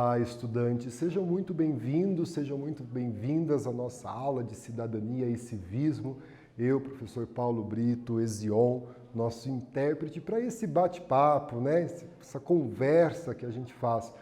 Olá, estudantes, sejam muito bem-vindos, sejam muito bem-vindas à nossa aula de Cidadania e Civismo. Eu, professor Paulo Brito, Ezion, nosso intérprete para esse bate-papo, né? Essa conversa que a gente faz.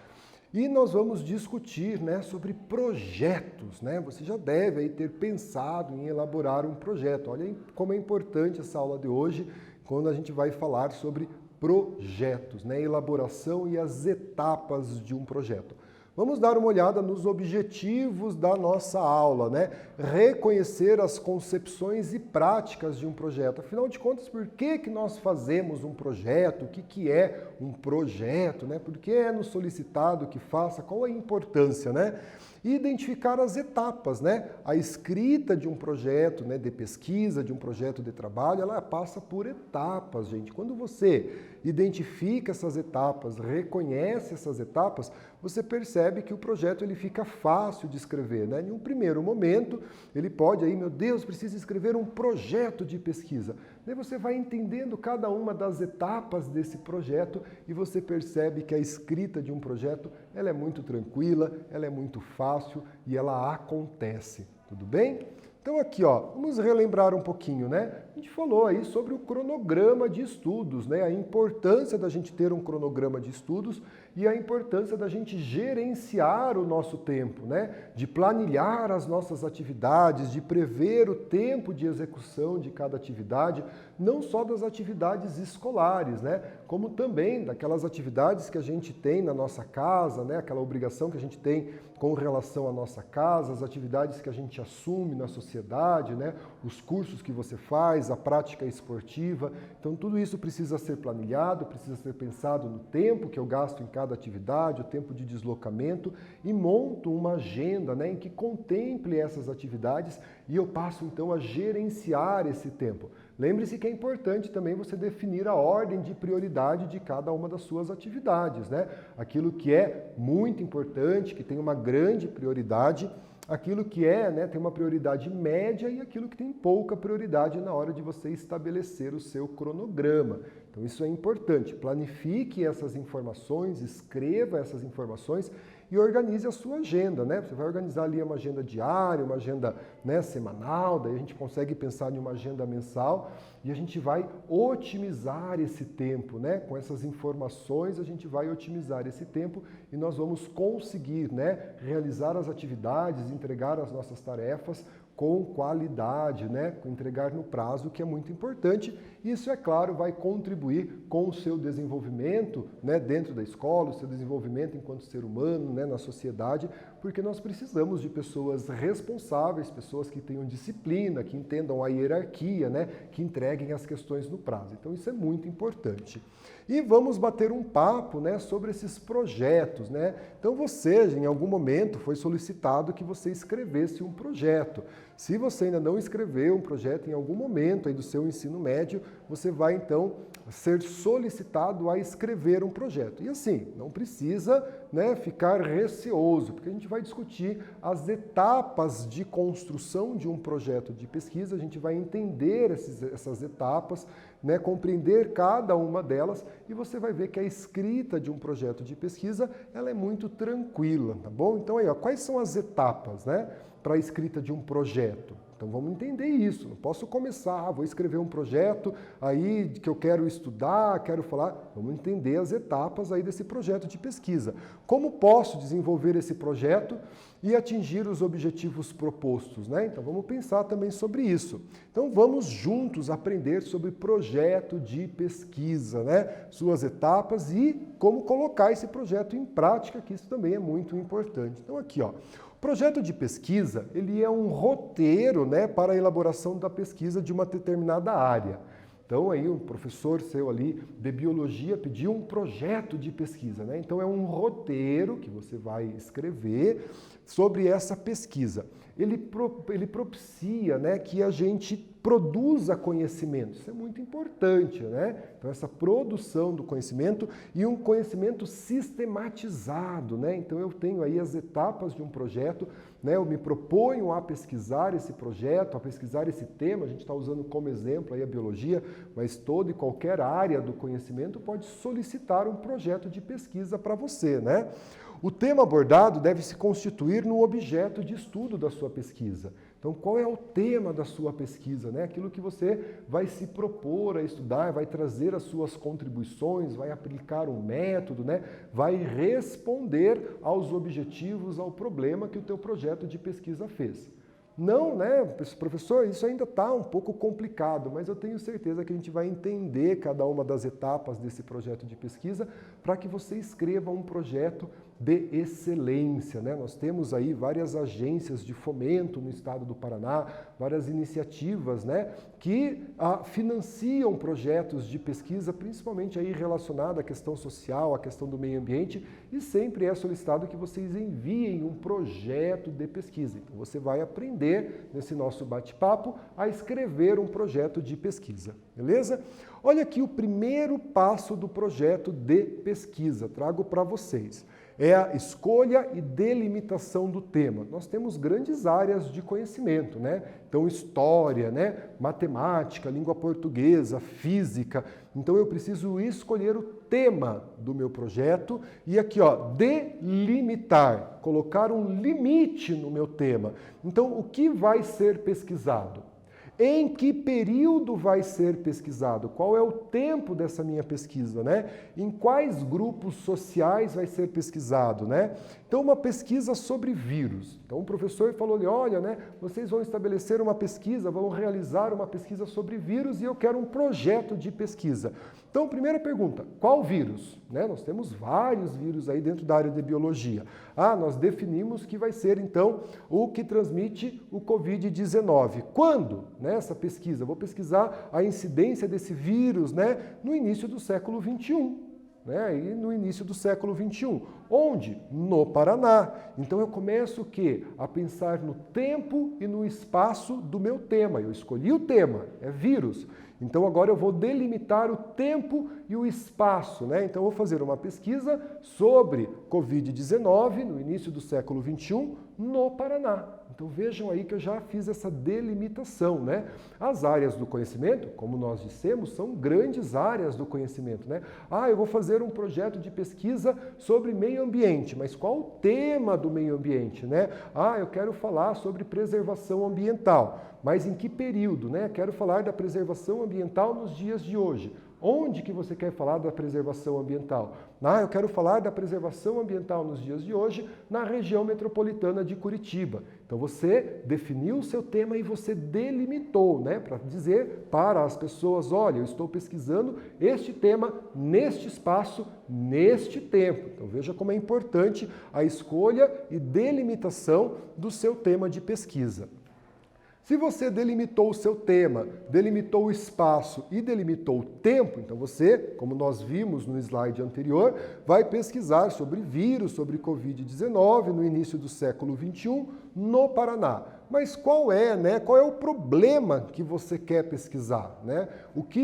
E nós vamos discutir, né, sobre projetos, né? Você já deve aí ter pensado em elaborar um projeto. Olha como é importante essa aula de hoje, quando a gente vai falar sobre projetos, né? Elaboração e as etapas de um projeto. Vamos dar uma olhada nos objetivos da nossa aula, né? Reconhecer as concepções e práticas de um projeto. Afinal de contas, por que nós fazemos um projeto? O que é um projeto, né? Por que é nos solicitado que faça? Qual a importância, né? E identificar as etapas, né? A escrita de um projeto, né, de pesquisa, de um projeto de trabalho, ela passa por etapas, gente. Quando você identifica essas etapas, reconhece essas etapas, você percebe que o projeto ele fica fácil de escrever, né? Em um primeiro momento, ele pode aí, meu Deus, preciso escrever um projeto de pesquisa. Daí você vai entendendo cada uma das etapas desse projeto e você percebe que a escrita de um projeto, ela é muito tranquila, ela é muito fácil e ela acontece. Tudo bem? Então aqui, ó, vamos relembrar um pouquinho, né? A gente falou aí sobre o cronograma de estudos, né? A importância da gente ter um cronograma de estudos e a importância da gente gerenciar o nosso tempo, né? De planilhar as nossas atividades, de prever o tempo de execução de cada atividade, não só das atividades escolares, né? Como também daquelas atividades que a gente tem na nossa casa, né? Aquela obrigação que a gente tem com relação à nossa casa, as atividades que a gente assume na sociedade, né? Os cursos que você faz, a prática esportiva. Então, tudo isso precisa ser planilhado, precisa ser pensado no tempo que eu gasto em cada atividade, o tempo de deslocamento, e monto uma agenda, né, em que contemple essas atividades e eu passo, então, a gerenciar esse tempo. Lembre-se que é importante também você definir a ordem de prioridade de cada uma das suas atividades, né? Aquilo que é muito importante, que tem uma grande prioridade, aquilo que é, né, tem uma prioridade média e aquilo que tem pouca prioridade na hora de você estabelecer o seu cronograma. Então isso é importante. Planifique essas informações, escreva essas informações e organize a sua agenda, né? Você vai organizar ali uma agenda diária, uma agenda, né, semanal, daí a gente consegue pensar em uma agenda mensal e a gente vai otimizar esse tempo, né? Com essas informações a gente vai otimizar esse tempo e nós vamos conseguir, né, realizar as atividades, entregar as nossas tarefas com qualidade, né? Entregar no prazo, que é muito importante. Isso, é claro, vai contribuir com o seu desenvolvimento, né, dentro da escola, o seu desenvolvimento enquanto ser humano, né, na sociedade, porque nós precisamos de pessoas responsáveis, pessoas que tenham disciplina, que entendam a hierarquia, né, que entreguem as questões no prazo. Então isso é muito importante. E vamos bater um papo, né, sobre esses projetos, né? Então você, em algum momento, foi solicitado que você escrevesse um projeto. Se você ainda não escreveu um projeto em algum momento aí do seu ensino médio, você vai então ser solicitado a escrever um projeto. E assim, não precisa, né, ficar receoso, porque a gente vai discutir as etapas de construção de um projeto de pesquisa, a gente vai entender essas etapas, né, compreender cada uma delas e você vai ver que a escrita de um projeto de pesquisa ela é muito tranquila, tá bom? Então aí, ó, quais são as etapas, né, para a escrita de um projeto? Então vamos entender isso. Não posso começar, vou escrever um projeto aí que eu quero estudar, quero falar. Vamos entender as etapas aí desse projeto de pesquisa. Como posso desenvolver esse projeto e atingir os objetivos propostos, né? Então vamos pensar também sobre isso. Então vamos juntos aprender sobre projeto de pesquisa, né? Suas etapas e como colocar esse projeto em prática, que isso também é muito importante. Então aqui, ó. O projeto de pesquisa, ele é um roteiro, né, para a elaboração da pesquisa de uma determinada área. Então, aí um professor seu ali de biologia pediu um projeto de pesquisa, né? Então, é um roteiro que você vai escrever sobre essa pesquisa. Ele propicia, né, que a gente produza conhecimento. Isso é muito importante, né? Então, essa produção do conhecimento e um conhecimento sistematizado, né? Então, eu tenho aí as etapas de um projeto, né? Eu me proponho a pesquisar esse projeto, a pesquisar esse tema. A gente está usando como exemplo aí a biologia, mas toda e qualquer área do conhecimento pode solicitar um projeto de pesquisa para você, né? O tema abordado deve se constituir no objeto de estudo da sua pesquisa. Então, qual é o tema da sua pesquisa, né? Aquilo que você vai se propor a estudar, vai trazer as suas contribuições, vai aplicar um método, né? Vai responder aos objetivos, ao problema que o teu projeto de pesquisa fez. Não, né, professor, isso ainda está um pouco complicado, mas eu tenho certeza que a gente vai entender cada uma das etapas desse projeto de pesquisa para que você escreva um projeto de excelência, né? Nós temos aí várias agências de fomento no estado do Paraná, várias iniciativas, né, que financiam projetos de pesquisa, principalmente aí relacionado à questão social, à questão do meio ambiente, e sempre é solicitado que vocês enviem um projeto de pesquisa. Então você vai aprender nesse nosso bate-papo a escrever um projeto de pesquisa, beleza? Olha aqui o primeiro passo do projeto de pesquisa, trago para vocês. É a escolha e delimitação do tema. Nós temos grandes áreas de conhecimento, né? Então, história, né? Matemática, língua portuguesa, física. Então, eu preciso escolher o tema do meu projeto e aqui, ó, delimitar, colocar um limite no meu tema. Então, o que vai ser pesquisado? Em que período vai ser pesquisado? Qual é o tempo dessa minha pesquisa, né? Em quais grupos sociais vai ser pesquisado, né? Então, uma pesquisa sobre vírus. Então, o professor falou-lhe, olha, né, vocês vão estabelecer uma pesquisa, vão realizar uma pesquisa sobre vírus e eu quero um projeto de pesquisa. Então, primeira pergunta, qual vírus? Né? Nós temos vários vírus aí dentro da área de biologia. Nós definimos que vai ser, então, o que transmite o Covid-19. Quando? Nessa pesquisa, vou pesquisar a incidência desse vírus, né, no início do século XXI. Né, e no início do século XXI. Onde? No Paraná. Então eu começo o quê? A pensar no tempo e no espaço do meu tema. Eu escolhi o tema, é vírus. Então agora eu vou delimitar o tempo e o espaço, né? Então eu vou fazer uma pesquisa sobre Covid-19 no início do século XXI no Paraná. Então vejam aí que eu já fiz essa delimitação, né? As áreas do conhecimento, como nós dissemos, são grandes áreas do conhecimento, né? Eu vou fazer um projeto de pesquisa sobre meio ambiente, mas qual o tema do meio ambiente, né? Eu quero falar sobre preservação ambiental, mas em que período, né? Quero falar da preservação ambiental nos dias de hoje. Onde que você quer falar da preservação ambiental? Eu quero falar da preservação ambiental nos dias de hoje na região metropolitana de Curitiba. Então você definiu o seu tema e você delimitou, né, para dizer para as pessoas, olha, eu estou pesquisando este tema neste espaço, neste tempo. Então veja como é importante a escolha e delimitação do seu tema de pesquisa. Se você delimitou o seu tema, delimitou o espaço e delimitou o tempo, então você, como nós vimos no slide anterior, vai pesquisar sobre vírus, sobre Covid-19 no início do século XXI no Paraná. Mas qual é, né? Qual é o problema que você quer pesquisar, né?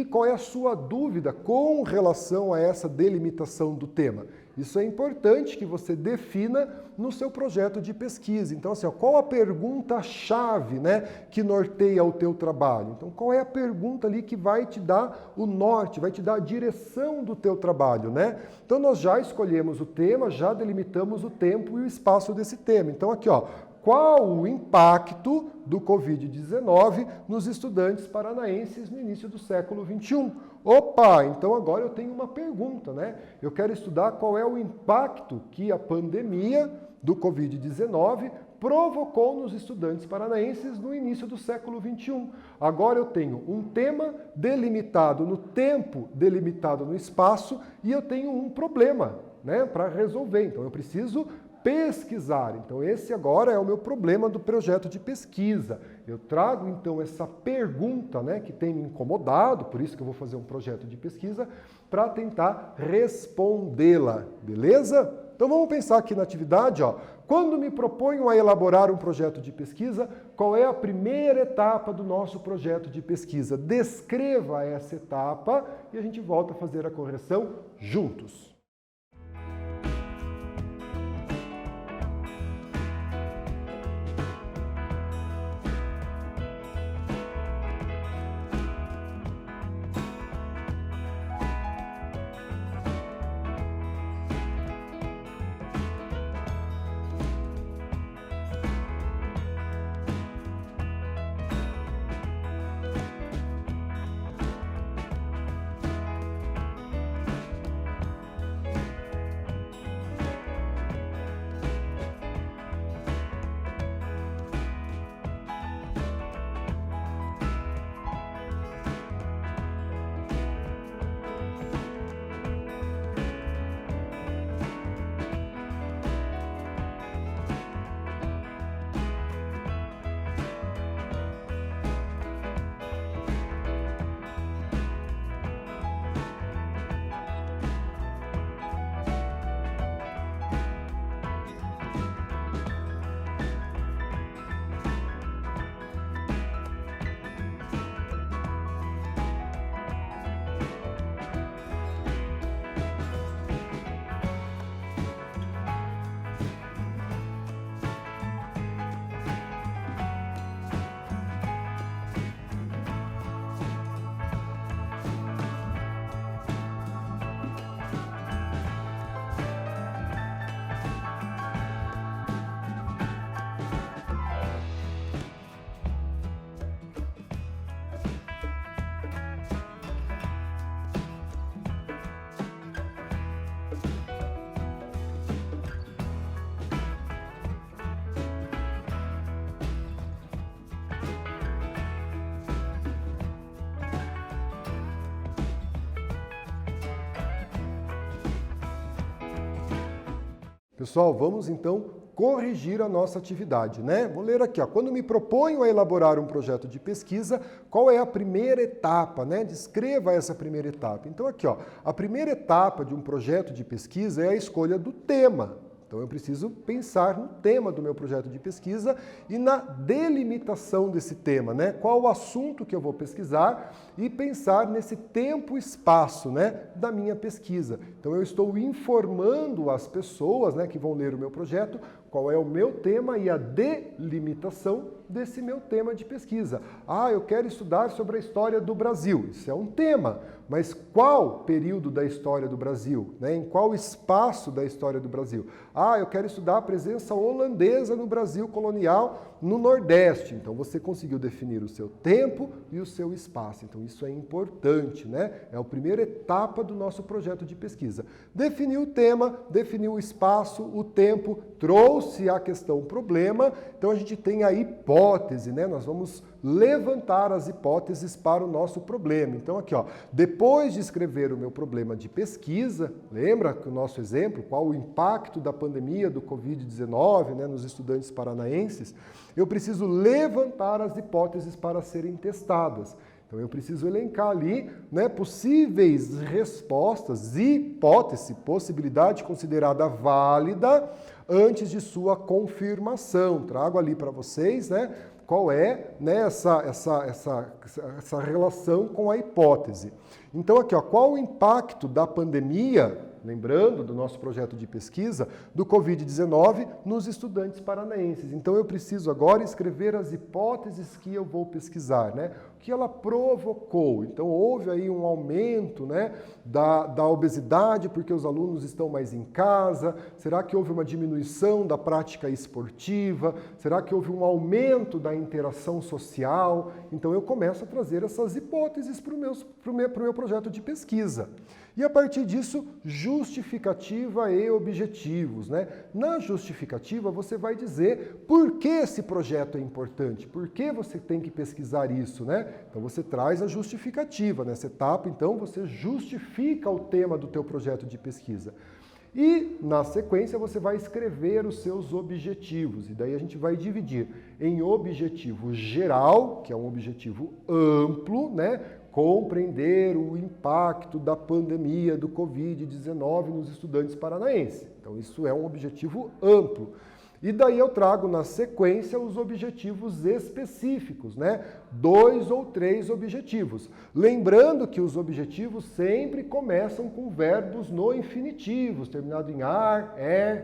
Qual é a sua dúvida com relação a essa delimitação do tema? Isso é importante que você defina no seu projeto de pesquisa. Então, assim, qual a pergunta-chave, né, que norteia o teu trabalho? Então, qual é a pergunta ali que vai te dar o norte, vai te dar a direção do teu trabalho, né? Então, nós já escolhemos o tema, já delimitamos o tempo e o espaço desse tema. Então, aqui, ó, qual o impacto do Covid-19 nos estudantes paranaenses no início do século XXI? Opa, então agora eu tenho uma pergunta, né? Eu quero estudar qual é o impacto que a pandemia do Covid-19 provocou nos estudantes paranaenses no início do século XXI. Agora eu tenho um tema delimitado no tempo, delimitado no espaço, e eu tenho um problema, né, para resolver. Então eu preciso pesquisar. Então esse agora é o meu problema do projeto de pesquisa. Eu trago então essa pergunta, né, que tem me incomodado, por isso que eu vou fazer um projeto de pesquisa, para tentar respondê-la, beleza? Então vamos pensar aqui na atividade, ó. Quando me proponho a elaborar um projeto de pesquisa, qual é a primeira etapa do nosso projeto de pesquisa? Descreva essa etapa e a gente volta a fazer a correção juntos. Pessoal, vamos então corrigir a nossa atividade, né? Vou ler aqui, ó. Quando me proponho a elaborar um projeto de pesquisa, qual é a primeira etapa, né? Descreva essa primeira etapa. Então aqui, ó, a primeira etapa de um projeto de pesquisa é a escolha do tema. Então eu preciso pensar no tema do meu projeto de pesquisa e na delimitação desse tema, né? Qual o assunto que eu vou pesquisar e pensar nesse tempo e espaço, né, da minha pesquisa. Então eu estou informando as pessoas, né, que vão ler o meu projeto qual é o meu tema e a delimitação desse meu tema de pesquisa. Ah, eu quero estudar sobre a história do Brasil. Isso é um tema, mas qual período da história do Brasil? Né? Em qual espaço da história do Brasil? Ah, eu quero estudar a presença holandesa no Brasil colonial no Nordeste. Então você conseguiu definir o seu tempo e o seu espaço. Então isso é importante, né? É a primeira etapa do nosso projeto de pesquisa. Definiu o tema, definiu o espaço, o tempo, trouxe a questão problema, então a gente tem a hipótese, né? Nós vamos levantar as hipóteses para o nosso problema. Então aqui, ó, depois de escrever o meu problema de pesquisa, lembra que o nosso exemplo, qual o impacto da pandemia do Covid-19, né, nos estudantes paranaenses, eu preciso levantar as hipóteses para serem testadas. Então eu preciso elencar ali, né, possíveis respostas, hipótese, possibilidade considerada válida antes de sua confirmação. Trago ali para vocês, né, qual é, né, essa relação com a hipótese. Então aqui, ó, qual o impacto da pandemia, lembrando do nosso projeto de pesquisa, do Covid-19 nos estudantes paranaenses. Então eu preciso agora escrever as hipóteses que eu vou pesquisar, né? O que ela provocou. Então houve aí um aumento, né, da obesidade porque os alunos estão mais em casa? Será que houve uma diminuição da prática esportiva? Será que houve um aumento da interação social? Então eu começo a trazer essas hipóteses para o meu projeto de pesquisa. E a partir disso, justificativa e objetivos, né? Na justificativa, você vai dizer por que esse projeto é importante, por que você tem que pesquisar isso, né? Então você traz a justificativa. Nessa etapa, então, você justifica o tema do teu projeto de pesquisa. E, na sequência, você vai escrever os seus objetivos. E daí a gente vai dividir em objetivo geral, que é um objetivo amplo, né? Compreender o impacto da pandemia do Covid-19 nos estudantes paranaenses. Então, isso é um objetivo amplo. E daí eu trago na sequência os objetivos específicos, né? 2 ou 3 objetivos. Lembrando que os objetivos sempre começam com verbos no infinitivos, terminado em ar,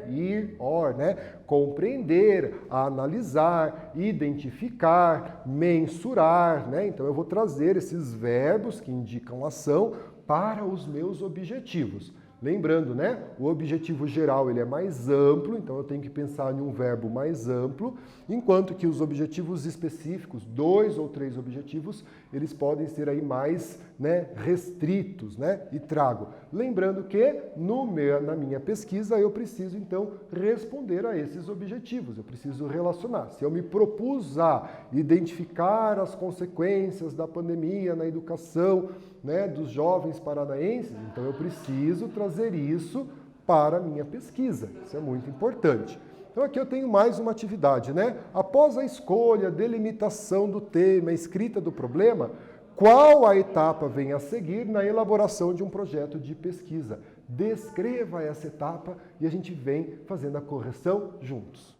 ir, or, né? Compreender, analisar, identificar, mensurar, né? Então eu vou trazer esses verbos que indicam ação para os meus objetivos. Lembrando, né? O objetivo geral ele é mais amplo, então eu tenho que pensar em um verbo mais amplo, enquanto que os objetivos específicos, 2 ou 3 objetivos, eles podem ser aí mais, né, restritos, né? E trago. Lembrando que na minha pesquisa eu preciso então responder a esses objetivos, eu preciso relacionar. Se eu me propus a identificar as consequências da pandemia na educação, né, dos jovens paranaenses, então eu preciso trazer isso para a minha pesquisa. Isso é muito importante. Então aqui eu tenho mais uma atividade, né? Após a escolha, delimitação do tema, a escrita do problema, qual a etapa vem a seguir na elaboração de um projeto de pesquisa? Descreva essa etapa e a gente vem fazendo a correção juntos.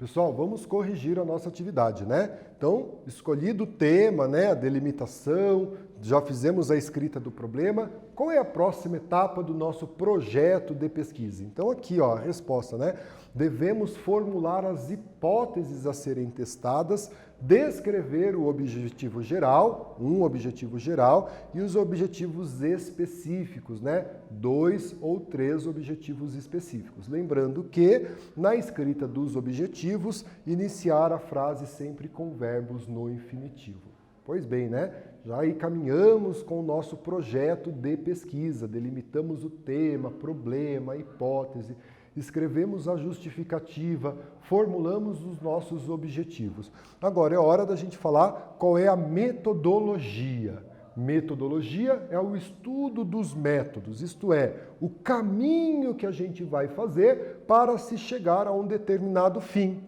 Pessoal, vamos corrigir a nossa atividade, né? Então, escolhido o tema, né, a delimitação, já fizemos a escrita do problema. Qual é a próxima etapa do nosso projeto de pesquisa? Então, aqui, ó, a resposta, né? Devemos formular as hipóteses a serem testadas, descrever o objetivo geral, um objetivo geral, e os objetivos específicos, né? 2 ou 3 objetivos específicos. Lembrando que, na escrita dos objetivos, iniciar a frase sempre com verbos no infinitivo. Pois bem, né? Já aí caminhamos com o nosso projeto de pesquisa, delimitamos o tema, problema, hipótese, escrevemos a justificativa, formulamos os nossos objetivos. Agora é hora da gente falar qual é a metodologia. Metodologia é o estudo dos métodos, isto é, o caminho que a gente vai fazer para se chegar a um determinado fim.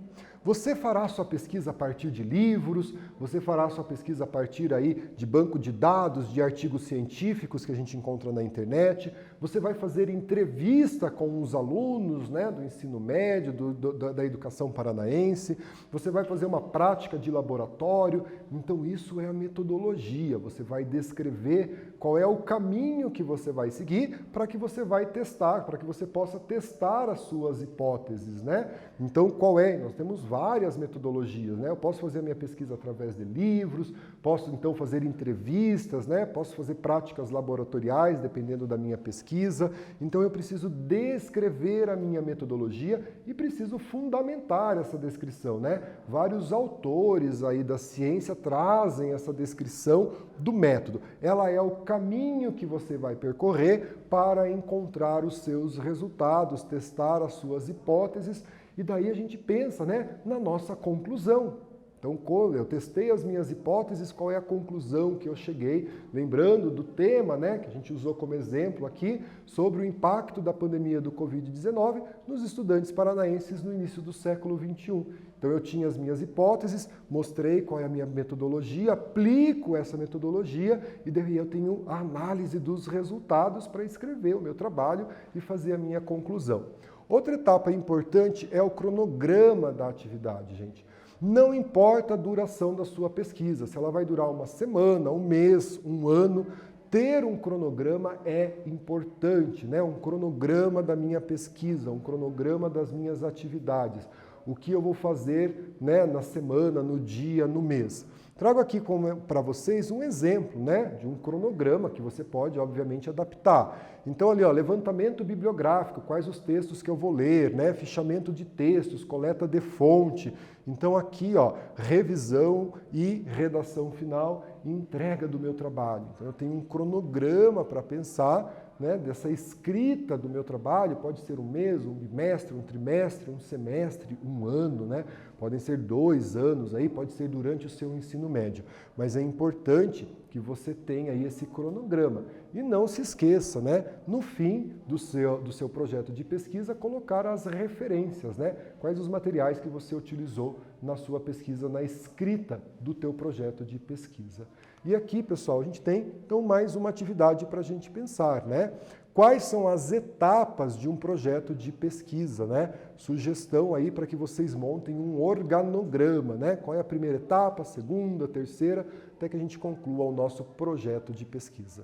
Você fará sua pesquisa a partir de livros, você fará sua pesquisa a partir aí de banco de dados, de artigos científicos que a gente encontra na internet, você vai fazer entrevista com os alunos, né, do ensino médio, da educação paranaense, você vai fazer uma prática de laboratório, então isso é a metodologia, você vai descrever qual é o caminho que você vai seguir para que você vai testar, para que você possa testar as suas hipóteses, né? Então qual é? Nós temos várias metodologias, né? Eu posso fazer a minha pesquisa através de livros, posso então fazer entrevistas, né? Posso fazer práticas laboratoriais, dependendo da minha pesquisa. Então eu preciso descrever a minha metodologia e preciso fundamentar essa descrição, né? Vários autores aí da ciência trazem essa descrição do método. Ela é o caminho que você vai percorrer para encontrar os seus resultados, testar as suas hipóteses. E daí a gente pensa, né, na nossa conclusão. Então, quando eu testei as minhas hipóteses, qual é a conclusão que eu cheguei? Lembrando do tema, né, que a gente usou como exemplo aqui, sobre o impacto da pandemia do Covid-19 nos estudantes paranaenses no início do século XXI. Então, eu tinha as minhas hipóteses, mostrei qual é a minha metodologia, aplico essa metodologia e daí eu tenho a análise dos resultados para escrever o meu trabalho e fazer a minha conclusão. Outra etapa importante é o cronograma da atividade, gente. Não importa a duração da sua pesquisa, se ela vai durar uma semana, um mês, um ano, ter um cronograma é importante, né? Um cronograma da minha pesquisa, um cronograma das minhas atividades. O que eu vou fazer, né, na semana, no dia, no mês. Trago aqui para vocês um exemplo, né, de um cronograma que você pode, obviamente, adaptar. Então, ali, ó, levantamento bibliográfico, quais os textos que eu vou ler, né, fichamento de textos, coleta de fonte. Então, aqui, ó, revisão e redação final e entrega do meu trabalho. Então, eu tenho um cronograma para pensar, né, dessa escrita do meu trabalho, pode ser um mês, um bimestre, um trimestre, um semestre, um ano, né? Podem ser 2 anos, aí pode ser durante o seu ensino médio. Mas é importante que você tenha aí esse cronograma. E não se esqueça, né, no fim do seu projeto de pesquisa, colocar as referências, né? Quais os materiais que você utilizou na sua pesquisa, na escrita do teu projeto de pesquisa. E aqui, pessoal, a gente tem, então, mais uma atividade para a gente pensar, né? Quais são as etapas de um projeto de pesquisa, né? Sugestão aí para que vocês montem um organograma, né? Qual é a primeira etapa, a segunda, a terceira, até que a gente conclua o nosso projeto de pesquisa.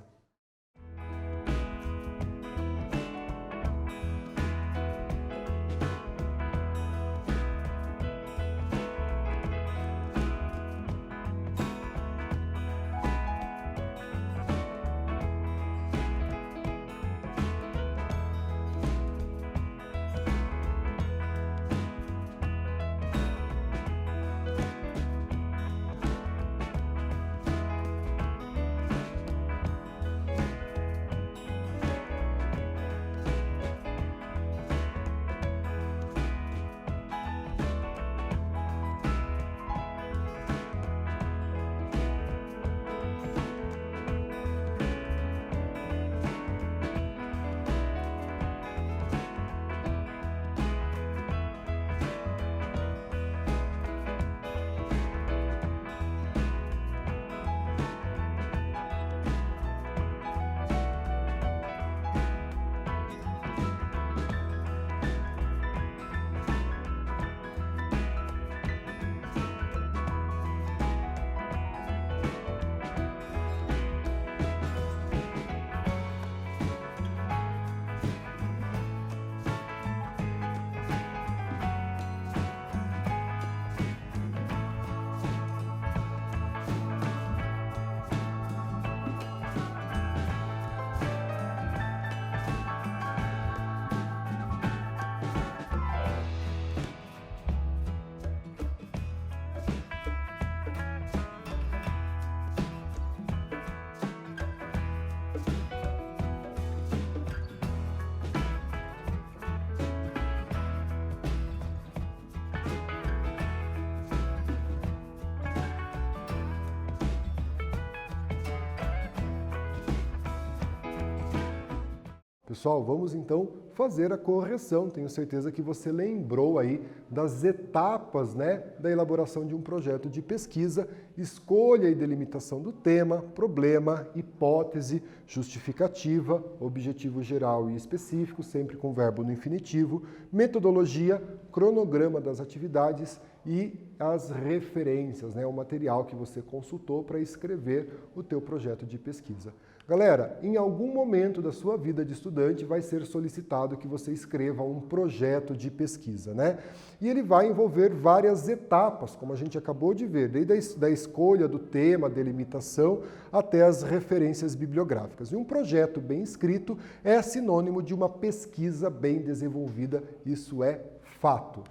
Pessoal, vamos então fazer a correção. Tenho certeza que você lembrou aí das etapas, né, da elaboração de um projeto de pesquisa: escolha e delimitação do tema, problema, hipótese, justificativa, objetivo geral e específico, sempre com verbo no infinitivo, metodologia, cronograma das atividades e as referências, né, o material que você consultou para escrever o teu projeto de pesquisa. Galera, em algum momento da sua vida de estudante vai ser solicitado que você escreva um projeto de pesquisa, né? E ele vai envolver várias etapas, como a gente acabou de ver, desde a escolha do tema, delimitação, até as referências bibliográficas. E um projeto bem escrito é sinônimo de uma pesquisa bem desenvolvida, isso é fato.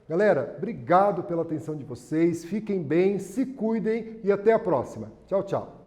Galera, obrigado pela atenção de vocês, fiquem bem, se cuidem e até a próxima. Tchau, tchau.